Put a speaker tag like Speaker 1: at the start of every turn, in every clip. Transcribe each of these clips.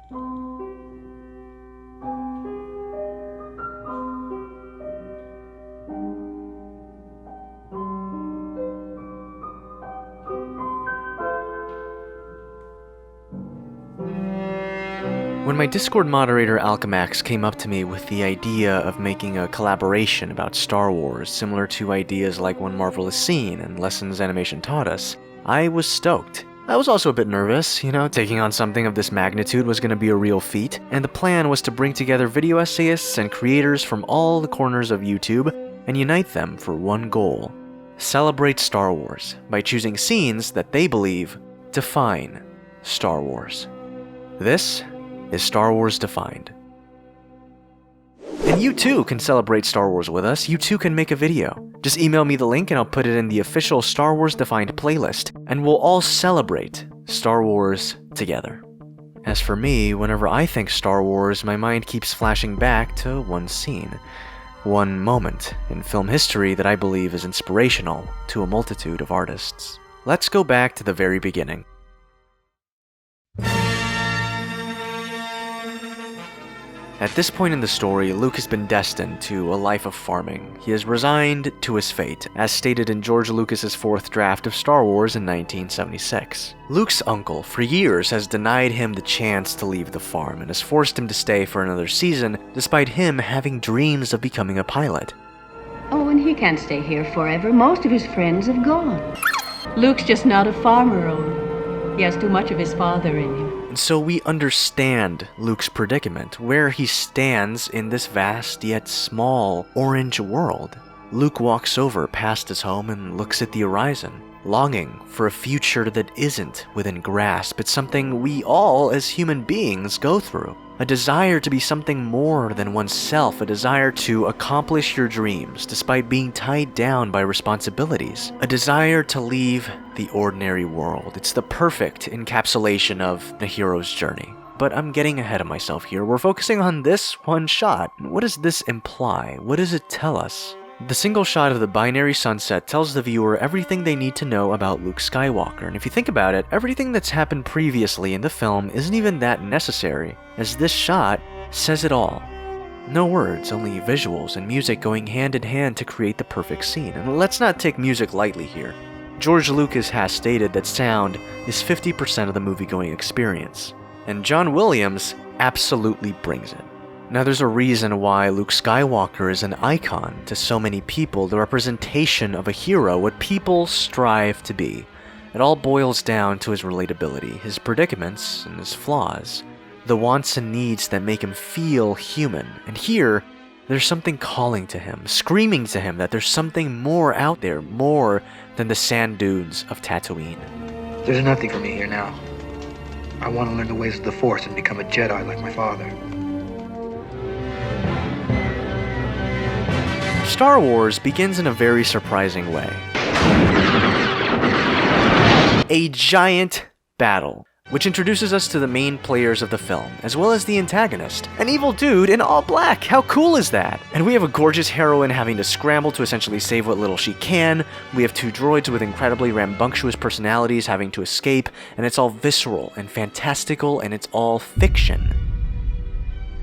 Speaker 1: When my Discord moderator Alchemax came up to me with the idea of making a collaboration about Star Wars, similar to ideas like One Marvelous Scene and Lessons Animation Taught Us, I was stoked. I was also a bit nervous, taking on something of this magnitude was going to be a real feat, and the plan was to bring together video essayists and creators from all the corners of YouTube and unite them for one goal: celebrate Star Wars by choosing scenes that they believe define Star Wars. This is Star Wars Defined. And you too can celebrate Star Wars with us. You too can make a video. Just email me the link and I'll put it in the official Star Wars Defined playlist, and we'll all celebrate Star Wars together. As for me, whenever I think Star Wars, my mind keeps flashing back to one scene, one moment in film history that I believe is inspirational to a multitude of artists. Let's go back to the very beginning. At this point in the story, Luke has been destined to a life of farming. He has resigned to his fate, as stated in George Lucas's fourth draft of Star Wars in 1976. Luke's uncle, for years, has denied him the chance to leave the farm and has forced him to stay for another season, despite him having dreams of becoming a pilot.
Speaker 2: Oh, and he can't stay here forever. Most of his friends have gone. Luke's just not a farmer, Owen. He has too much of his father in him.
Speaker 1: And so we understand Luke's predicament, where he stands in this vast yet small orange world. Luke walks over past his home and looks at the horizon, longing for a future that isn't within grasp. It's something we all as human beings go through. A desire to be something more than oneself, a desire to accomplish your dreams despite being tied down by responsibilities, a desire to leave the ordinary world. It's the perfect encapsulation of the hero's journey. But I'm getting ahead of myself here. We're focusing on this one shot. What does this imply? What does it tell us? The single shot of the binary sunset tells the viewer everything they need to know about Luke Skywalker, and if you think about it, everything that's happened previously in the film isn't even that necessary, as this shot says it all. No words, only visuals and music going hand in hand to create the perfect scene. And let's not take music lightly here. George Lucas has stated that sound is 50% of the movie-going experience, and John Williams absolutely brings it. Now there's a reason why Luke Skywalker is an icon to so many people, the representation of a hero, what people strive to be. It all boils down to his relatability, his predicaments, and his flaws. The wants and needs that make him feel human. And here, there's something calling to him, screaming to him that there's something more out there, more than the sand dunes of Tatooine.
Speaker 3: There's nothing for me here now. I want to learn the ways of the Force and become a Jedi like my father.
Speaker 1: Star Wars begins in a very surprising way. A giant battle, which introduces us to the main players of the film, as well as the antagonist, an evil dude in all black. How cool is that? And we have a gorgeous heroine having to scramble to essentially save what little she can. We have two droids with incredibly rambunctious personalities having to escape, and it's all visceral and fantastical, and it's all fiction.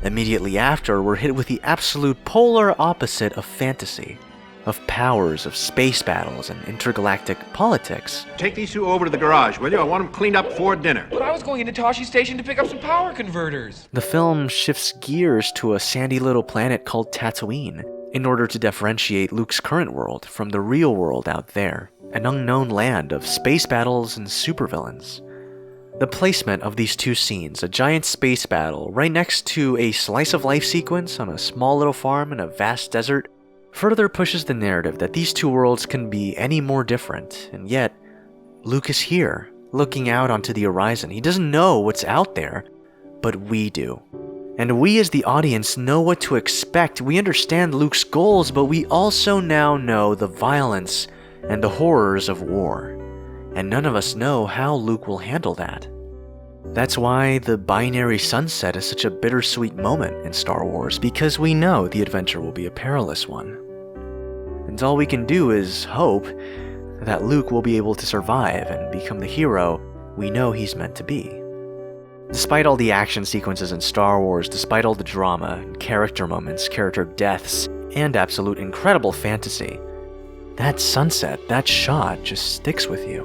Speaker 1: Immediately after, we're hit with the absolute polar opposite of fantasy, of powers, of space battles, and intergalactic politics.
Speaker 4: Take these two over to the garage, will you? I want them cleaned up before dinner.
Speaker 5: But I was going into Toshi Station to pick up some power converters.
Speaker 1: The film shifts gears to a sandy little planet called Tatooine, in order to differentiate Luke's current world from the real world out there, an unknown land of space battles and supervillains. The placement of these two scenes, a giant space battle right next to a slice-of-life sequence on a small little farm in a vast desert, further pushes the narrative that these two worlds can be any more different, and yet, Luke is here, looking out onto the horizon. He doesn't know what's out there, but we do. And we as the audience know what to expect. We understand Luke's goals, but we also now know the violence and the horrors of war. And none of us know how Luke will handle that. That's why the binary sunset is such a bittersweet moment in Star Wars, because we know the adventure will be a perilous one. And all we can do is hope that Luke will be able to survive and become the hero we know he's meant to be. Despite all the action sequences in Star Wars, despite all the drama, character moments, character deaths, and absolute incredible fantasy, that sunset, that shot just sticks with you.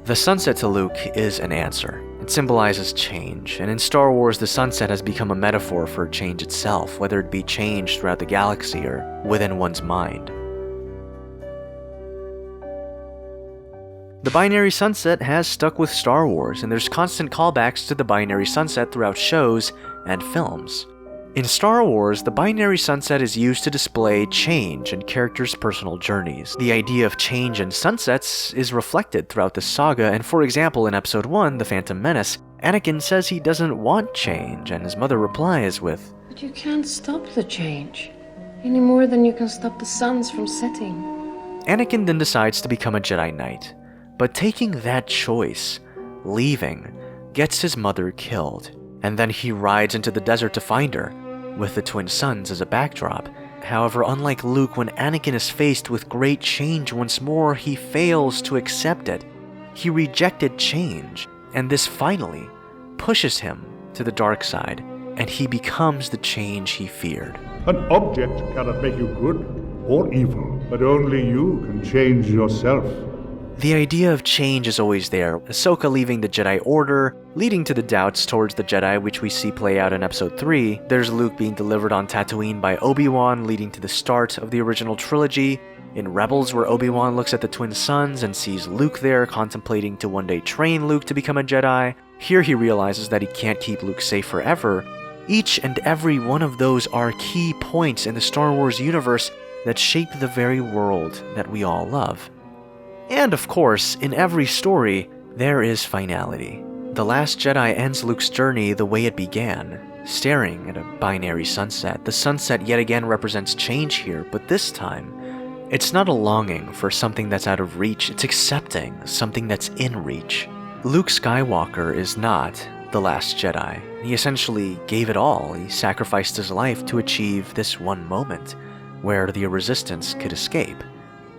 Speaker 1: The sunset to Luke is an answer. It symbolizes change, and in Star Wars, the sunset has become a metaphor for change itself, whether it be change throughout the galaxy or within one's mind. The binary sunset has stuck with Star Wars, and there's constant callbacks to the binary sunset throughout shows and films. In Star Wars, the binary sunset is used to display change in characters' personal journeys. The idea of change and sunsets is reflected throughout the saga, and for example, in Episode 1, The Phantom Menace, Anakin says he doesn't want change, and his mother replies with,
Speaker 6: "But you can't stop the change, any more than you can stop the suns from setting."
Speaker 1: Anakin then decides to become a Jedi Knight, but taking that choice, leaving, gets his mother killed, and then he rides into the desert to find her, with the twin suns as a backdrop. However, unlike Luke, when Anakin is faced with great change once more, he fails to accept it. He rejected change, and this finally pushes him to the dark side, and he becomes the change he feared.
Speaker 7: An object cannot make you good or evil, but only you can change yourself.
Speaker 1: The idea of change is always there. Ahsoka leaving the Jedi Order, leading to the doubts towards the Jedi, which we see play out in Episode 3. There's Luke being delivered on Tatooine by Obi-Wan, leading to the start of the original trilogy. In Rebels, where Obi-Wan looks at the twin suns and sees Luke there, contemplating to one day train Luke to become a Jedi. Here he realizes that he can't keep Luke safe forever. Each and every one of those are key points in the Star Wars universe that shape the very world that we all love. And of course, in every story, there is finality. The Last Jedi ends Luke's journey the way it began, staring at a binary sunset. The sunset yet again represents change here, but this time, it's not a longing for something that's out of reach, it's accepting something that's in reach. Luke Skywalker is not the Last Jedi. He essentially gave it all. He sacrificed his life to achieve this one moment, where the Resistance could escape.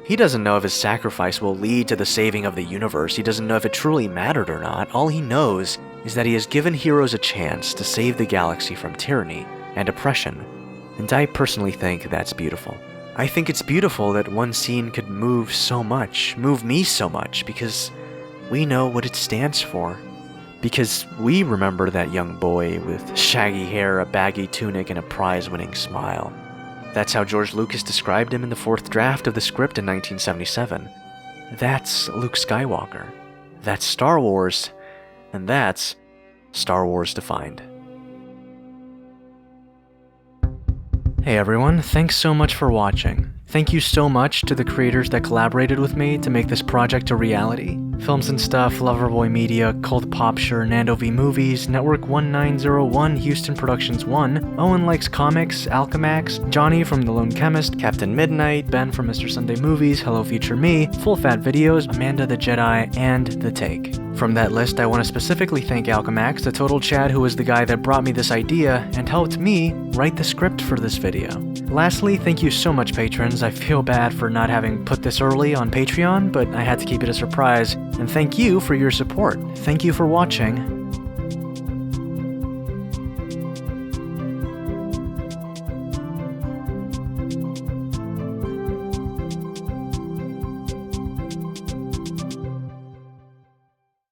Speaker 1: He doesn't know if his sacrifice will lead to the saving of the universe. He doesn't know if it truly mattered or not. All he knows is that he has given heroes a chance to save the galaxy from tyranny and oppression. And I personally think that's beautiful. I think it's beautiful that one scene could move me so much, because we know what it stands for. Because we remember that young boy with shaggy hair, a baggy tunic, and a prize-winning smile. That's how George Lucas described him in the fourth draft of the script in 1977. That's Luke Skywalker. That's Star Wars. And that's Star Wars Defined. Hey everyone, thanks so much for watching. Thank you so much to the creators that collaborated with me to make this project a reality. Films and Stuff, Loverboy Media, Cult Popsure, Nando V Movies, Network 1901, Houston Productions 1, Owen Likes Comics, Alchemax, Johnny from The Lone Chemist, Captain Midnight, Ben from Mr. Sunday Movies, Hello Future Me, Full Fat Videos, Amanda the Jedi, and The Take. From that list, I want to specifically thank Alchemax, the total Chad who was the guy that brought me this idea and helped me write the script for this video. Lastly, thank you so much, patrons. I feel bad for not having put this early on Patreon, but I had to keep it a surprise. And thank you for your support. Thank you for watching.